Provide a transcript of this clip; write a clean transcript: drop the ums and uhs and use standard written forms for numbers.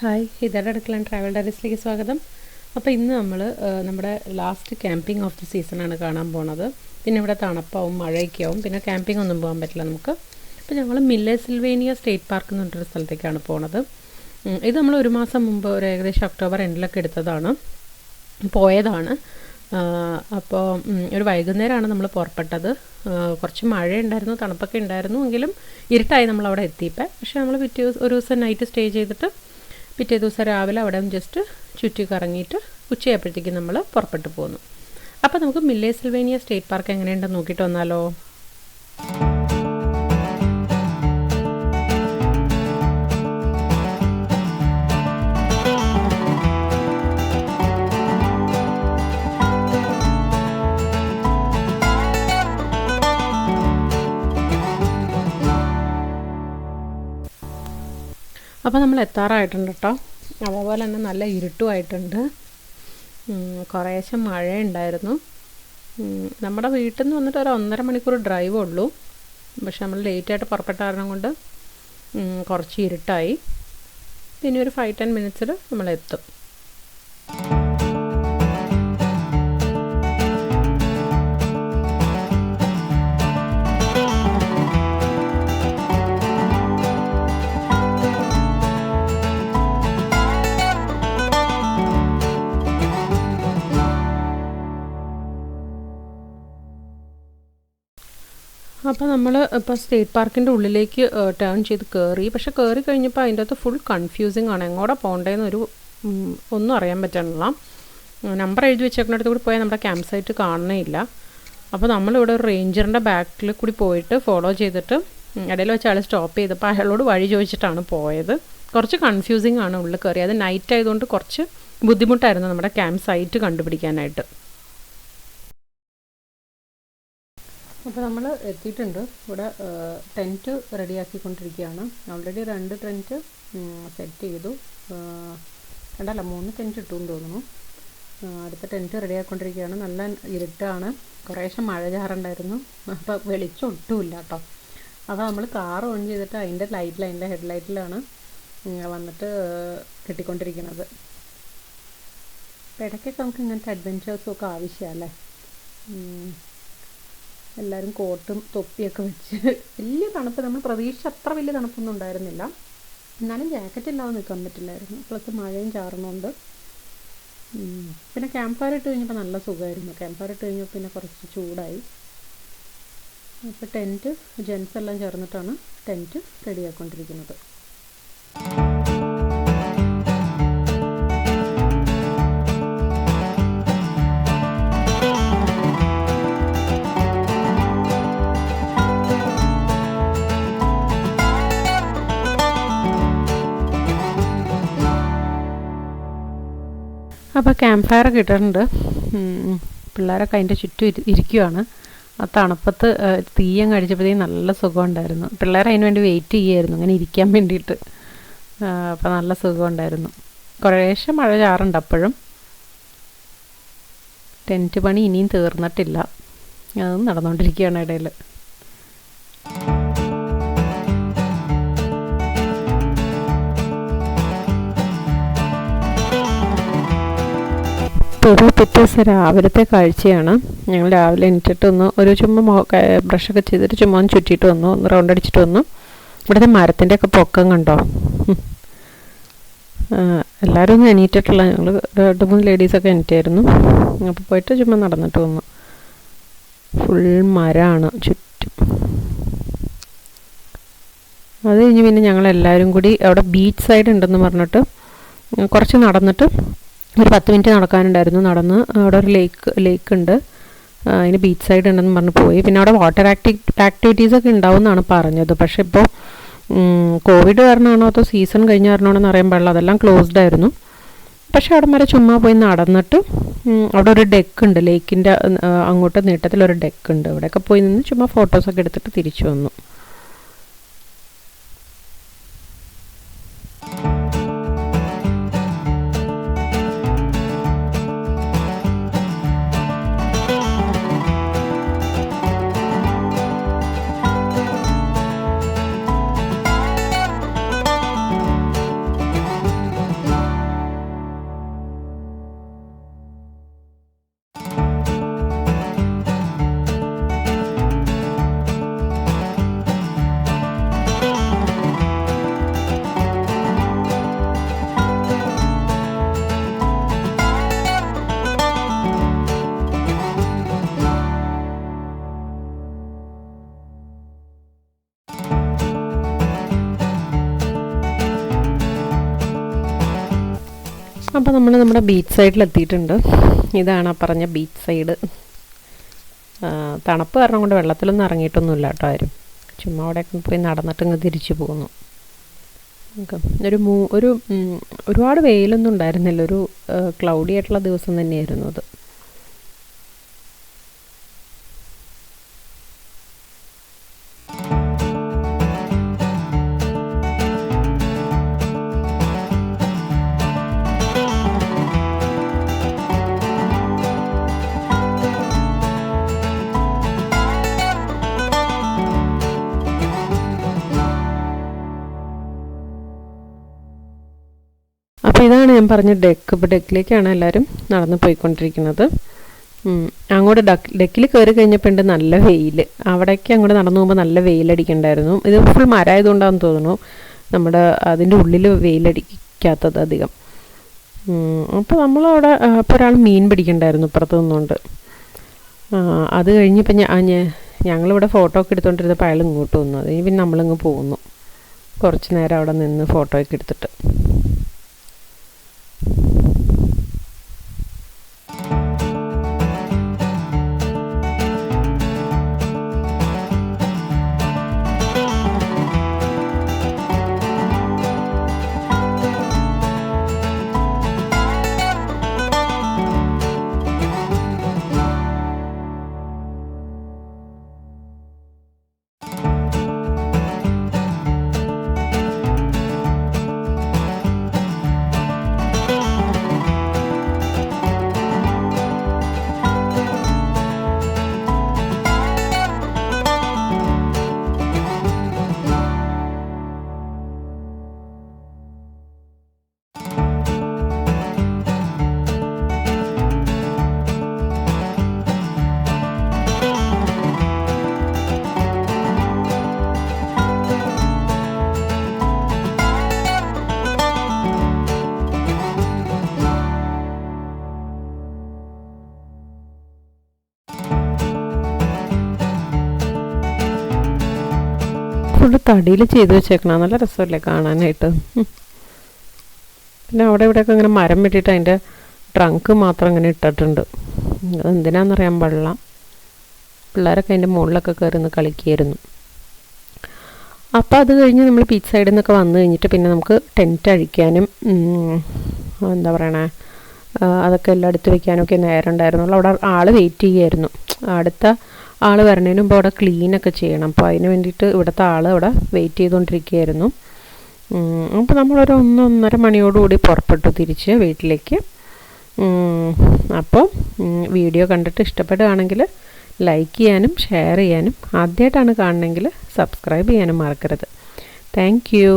Hi, ഇതയുടെ അടുക്കള travel ഡയറീസിലേക്ക് സ്വാഗതം. അപ്പോൾ ഇന്ന് നമ്മൾ നമ്മുടെ ലാസ്റ്റ് ക്യാമ്പിംഗ് ഓഫ് ദി സീസണാണ് കാണാൻ പോണത്. പിന്നെ ഇവിടെ തണുപ്പാവും, മഴയൊക്കെ ആവും, പിന്നെ ക്യാമ്പിംഗ് ഒന്നും പോകാൻ പറ്റില്ല നമുക്ക്. അപ്പോൾ ഞങ്ങൾ മില്ലേസിൽവേനിയ സ്റ്റേറ്റ് പാർക്ക് എന്ന് പറഞ്ഞൊരു സ്ഥലത്തേക്കാണ് പോണത്. ഇത് നമ്മൾ ഒരു മാസം മുമ്പ് ഒരു ഏകദേശം ഒക്ടോബർ എൻഡിലൊക്കെ എടുത്തതാണ്, പോയതാണ്. അപ്പോൾ ഒരു വൈകുന്നേരമാണ് നമ്മൾ പുറപ്പെട്ടത്. കുറച്ച് മഴയുണ്ടായിരുന്നു, തണുപ്പൊക്കെ ഉണ്ടായിരുന്നു, എങ്കിലും ഇരുട്ടായി നമ്മളവിടെ എത്തിയപ്പോൾ. പക്ഷേ നമ്മൾ ഒരു ദിവസം നൈറ്റ് സ്റ്റേ ചെയ്തിട്ട് പിറ്റേ ദിവസം രാവിലെ അവിടെ ജസ്റ്റ് ചുറ്റി കറങ്ങിയിട്ട് ഉച്ചയായപ്പോഴത്തേക്കും നമ്മൾ പുറപ്പെട്ടു പോന്നു. അപ്പോൾ നമുക്ക് മില്ലേസിൽവേനിയ സ്റ്റേറ്റ് പാർക്ക് എങ്ങനെയുണ്ടെന്ന് നോക്കിയിട്ട് വന്നാലോ. അപ്പോൾ നമ്മൾ എത്താറായിട്ടുണ്ട് കേട്ടോ. അതേപോലെ തന്നെ നല്ല ഇരുട്ടുമായിട്ടുണ്ട്. കുറേശ്ശെ മഴയുണ്ടായിരുന്നു. നമ്മുടെ വീട്ടിൽ നിന്ന് വന്നിട്ട് ഒരു 1.5 മണിക്കൂർ ഡ്രൈവ് ഉള്ളൂ. പക്ഷെ നമ്മൾ ലേറ്റായിട്ട് പുറപ്പെട്ട കാരണം കൊണ്ട് കുറച്ച് ഇരുട്ടായി. പിന്നെ ഒരു 5-10 മിനിറ്റ്സിൽ നമ്മളെത്തും. അപ്പോൾ നമ്മൾ ഇപ്പോൾ സ്റ്റേറ്റ് പാർക്കിൻ്റെ ഉള്ളിലേക്ക് ടേൺ ചെയ്ത് കയറി. പക്ഷെ കയറി കഴിഞ്ഞപ്പോൾ അതിൻ്റെ അകത്ത് ഫുൾ കൺഫ്യൂസിങ് ആണ്. എങ്ങോട്ടാ പോകേണ്ടതെന്ന് ഒന്നും അറിയാൻ പറ്റണില്ല. നമ്പർ എഴുതി വെച്ചേക്കുന്നിടത്ത് കൂടി പോയാൽ നമ്മുടെ ക്യാമ്പ് സൈറ്റ് കാണണേ ഇല്ല. അപ്പോൾ നമ്മളിവിടെ ഒരു റേഞ്ചറിൻ്റെ ബാക്കിൽ കൂടി പോയിട്ട് ഫോളോ ചെയ്തിട്ട് ഇടയിൽ വെച്ച് അയാൾ സ്റ്റോപ്പ് ചെയ്തപ്പോൾ അയാളോട് വഴി ചോദിച്ചിട്ടാണ് പോയത്. കുറച്ച് കൺഫ്യൂസിങ് ആണ് ഉള്ളിൽ കയറി. അത് നൈറ്റ് ആയതുകൊണ്ട് കുറച്ച് ബുദ്ധിമുട്ടായിരുന്നു നമ്മുടെ ക്യാമ്പ് സൈറ്റ് കണ്ടുപിടിക്കാനായിട്ട്. അപ്പോൾ നമ്മൾ എത്തിയിട്ടുണ്ട്. ഇവിടെ ടെൻറ്റ് റെഡിയാക്കിക്കൊണ്ടിരിക്കുകയാണ്. ഓൾറെഡി 2 ടെൻറ്റ് സെറ്റ് ചെയ്തു. 3 ടെൻറ്റ് ഇട്ടു എന്ന് തോന്നുന്നു. അടുത്ത ടെൻറ്റ് റെഡിയാക്കിക്കൊണ്ടിരിക്കുകയാണ്. നല്ല ഇരുട്ടാണ്, കുറേശ്ശെ മഴ ചാറുണ്ടായിരുന്നു. അപ്പോൾ വെളിച്ചം ഒട്ടുമില്ല കേട്ടോ. അപ്പോൾ നമ്മൾ കാർ ഓൺ ചെയ്തിട്ട് അതിൻ്റെ ഹെഡ്ലൈറ്റിലാണ് വന്നിട്ട് കെട്ടിക്കൊണ്ടിരിക്കുന്നത്. അപ്പോൾ ഇടയ്ക്കൊക്കെ നമുക്ക് ഇങ്ങനത്തെ അഡ്വെഞ്ചേഴ്സും ഒക്കെ ആവശ്യമല്ലേ. എല്ലാവരും കോട്ടും തൊപ്പിയൊക്കെ വെച്ച് വലിയ തണുപ്പ്, നമ്മൾ പ്രതീക്ഷിച്ച അത്ര വലിയ തണുപ്പൊന്നും ഉണ്ടായിരുന്നില്ല. എന്നാലും ജാക്കറ്റ് ഇല്ലാതെ നിൽക്കാൻ പറ്റില്ലായിരുന്നു. പ്ലസ് മഴയും ചാറുന്നുണ്ട്. പിന്നെ ക്യാമ്പ് ഫയർ ഇട്ട് കഴിഞ്ഞപ്പോൾ നല്ല സുഖമായിരുന്നു. ക്യാമ്പ് ഫയർ ഇട്ട് കഴിഞ്ഞപ്പോൾ പിന്നെ കുറച്ച് ചൂടായി. അപ്പോൾ ടെൻറ്റ് ജെൻസ് എല്ലാം ചേർന്നിട്ടാണ് ടെൻറ്റ് റെഡിയാക്കിക്കൊണ്ടിരിക്കുന്നത്. അപ്പോൾ ക്യാമ്പ് ഫയറൊക്കെ ഇട്ടിട്ടുണ്ട്. പിള്ളേരൊക്കെ അതിൻ്റെ ചുറ്റും ഇരിക്കുകയാണ്. ആ തണുപ്പത്ത് തീയങ്ങ് അടിച്ചപ്പോഴത്തേക്കും നല്ല സുഖമുണ്ടായിരുന്നു. പിള്ളേർ അതിന് വേണ്ടി വെയിറ്റ് ചെയ്യുമായിരുന്നു അങ്ങനെ ഇരിക്കാൻ വേണ്ടിയിട്ട്. അപ്പോൾ നല്ല സുഖമുണ്ടായിരുന്നു. കുറേശ്ശെ മഴ ചാറുണ്ട് അപ്പോഴും. ടെൻറ്റ് പണി ഇനിയും തീർന്നിട്ടില്ല, അതും നടന്നുകൊണ്ടിരിക്കുകയാണ് ഇടയിൽ. ഒരു പിറ്റേ ദിവസം രാവിലത്തെ കാഴ്ചയാണ്. ഞങ്ങൾ രാവിലെ എണീറ്റിട്ടൊന്ന് ഒരു ചുമ്മാ ബ്രഷൊക്കെ ചെയ്തിട്ട് ചുമ്മാ ഒന്ന് ചുറ്റിയിട്ട് വന്നു, ഒന്ന് റൗണ്ട് അടിച്ചിട്ട് വന്നു. ഇവിടുത്തെ മരത്തിൻ്റെ ഒക്കെ പൊക്കം കണ്ടോ. എല്ലാവരും ഒന്നും എണീറ്റിട്ടില്ല. ഞങ്ങൾ 2-3 ലേഡീസൊക്കെ എണീറ്റായിരുന്നു. അപ്പോൾ പോയിട്ട് ചുമ്മാ നടന്നിട്ട് വന്നു. ഫുൾ മരമാണ് ചുറ്റും. അത് കഴിഞ്ഞ് പിന്നെ ഞങ്ങളെല്ലാവരും കൂടി അവിടെ ബീച്ച് സൈഡ് ഉണ്ടെന്ന് പറഞ്ഞിട്ട് കുറച്ച് നടന്നിട്ട് ഒരു 10 മിനിറ്റ് നടക്കാനുണ്ടായിരുന്നു. നടന്ന് അവിടെ ഒരു ലേക്ക് ഉണ്ട്, അതിന് ബീച്ച് സൈഡ് ഉണ്ടെന്ന് പറഞ്ഞ് പോയി. പിന്നെ അവിടെ വാട്ടർ ആക്ടിവിറ്റീസൊക്കെ ഉണ്ടാവും എന്നാണ് പറഞ്ഞത്. പക്ഷേ ഇപ്പോൾ കോവിഡ് കാരണമാണോ അതോ സീസൺ കഴിഞ്ഞ കാരണമാണോ എന്ന് അറിയാൻ പാടില്ല, അതെല്ലാം ക്ലോസ്ഡ് ആയിരുന്നു. പക്ഷേ അവിടെ വരെ ചുമ്മാ പോയി നടന്നിട്ട് അവിടെ ഒരു ഡെക്ക് ഉണ്ട്, ലേക്കിൻ്റെ അങ്ങോട്ട് നീട്ടത്തിലൊരു ഡെക്ക് ഉണ്ട്. അവിടെയൊക്കെ പോയി നിന്ന് ചുമ്മാ ഫോട്ടോസൊക്കെ എടുത്തിട്ട് തിരിച്ചു വന്നു. അപ്പോൾ നമ്മൾ നമ്മുടെ ബീച്ച് സൈഡിലെത്തിയിട്ടുണ്ട്. ഇതാണ് ആ പറഞ്ഞ ബീച്ച് സൈഡ്. തണുപ്പ് കാരണം കൊണ്ട് വെള്ളത്തിലൊന്നും ഇറങ്ങിയിട്ടൊന്നുമില്ല കേട്ടോ ആരും. ചുമ്മാ അവിടെയൊക്കെ പോയി നടന്നിട്ട് ഇങ്ങ് തിരിച്ചു പോകുന്നു. ഒരുപാട് വെയിലൊന്നും ഉണ്ടായിരുന്നില്ല. ഒരു ക്ലൗഡി ആയിട്ടുള്ള ദിവസം തന്നെയായിരുന്നു അത്. അപ്പോൾ ഇതാണ് ഞാൻ പറഞ്ഞ ഡെക്ക്. ഇപ്പോൾ ഡെക്കിലേക്കാണ് എല്ലാവരും നടന്ന് പോയിക്കൊണ്ടിരിക്കുന്നത്. അങ്ങോട്ട് ഡെക്കിൽ കയറി കഴിഞ്ഞപ്പോൾ ഉണ്ട് നല്ല വെയിൽ. അവിടേക്ക് അങ്ങോട്ട് നടന്നു പോകുമ്പോൾ നല്ല വെയിലടിക്കണ്ടായിരുന്നു. ഇത് ഫുൾ മരമായതുകൊണ്ടാണെന്ന് തോന്നുന്നു നമ്മുടെ അതിൻ്റെ ഉള്ളിൽ വെയിലടിക്കാത്തത് അധികം. അപ്പോൾ നമ്മളവിടെ ഇപ്പോൾ ഒരാൾ മീൻ പിടിക്കണ്ടായിരുന്നു ഇപ്പുറത്ത് നിന്നുകൊണ്ട്. അത് കഴിഞ്ഞിപ്പോൾ ഞങ്ങളിവിടെ ഫോട്ടോ ഒക്കെ എടുത്തുകൊണ്ടിരുന്നപ്പോൾ അയാൾ ഇങ്ങോട്ട് വന്നു. അത് പിന്നെ നമ്മളിങ്ങ് പോകുന്നു. കുറച്ച് നേരം അവിടെ നിന്ന് ഫോട്ടോ ഒക്കെ എടുത്തിട്ട്. ഫുള്ള് തടിയിൽ ചെയ്ത് വെച്ചേക്കണം. നല്ല രസമല്ലേ കാണാനായിട്ട്. പിന്നെ അവിടെ ഇവിടെയൊക്കെ ഇങ്ങനെ മരം വെട്ടിയിട്ട് അതിൻ്റെ ട്രങ്ക് മാത്രം ഇങ്ങനെ ഇട്ടിട്ടുണ്ട്. അതെന്തിനാണെന്നറിയാൻ പാടില്ല. പിള്ളേരൊക്കെ അതിൻ്റെ മുകളിലൊക്കെ കയറി നിന്ന് കളിക്കുകയായിരുന്നു. അപ്പോൾ അത് കഴിഞ്ഞ് നമ്മൾ ബീച്ച് സൈഡിൽ നിന്നൊക്കെ വന്നു കഴിഞ്ഞിട്ട് പിന്നെ നമുക്ക് ടെൻറ്റ് അഴിക്കാനും എന്താ പറയണേ അതൊക്കെ എല്ലാം എടുത്ത് വയ്ക്കാനൊക്കെ നേരം ഉണ്ടായിരുന്നുള്ളൂ. അവിടെ ആൾ വെയിറ്റ് ചെയ്യുമായിരുന്നു. അടുത്ത ആൾ വരണതിന് മുമ്പ് അവിടെ ക്ലീനൊക്കെ ചെയ്യണം. അപ്പോൾ അതിന് വേണ്ടിയിട്ട് ഇവിടുത്തെ ആൾ അവിടെ വെയിറ്റ് ചെയ്തുകൊണ്ടിരിക്കുകയായിരുന്നു. അപ്പോൾ നമ്മളൊരു 1-1.5 മണിയോടുകൂടി പുറപ്പെട്ടു തിരിച്ച് വീട്ടിലേക്ക്. അപ്പോൾ വീഡിയോ കണ്ടിട്ട് ഇഷ്ടപ്പെടുകയാണെങ്കിൽ ലൈക്ക് ചെയ്യാനും ഷെയർ ചെയ്യാനും, ആദ്യമായിട്ടാണ് കാണണമെങ്കിൽ സബ്സ്ക്രൈബ് ചെയ്യാനും മറക്കരുത്. Thank you.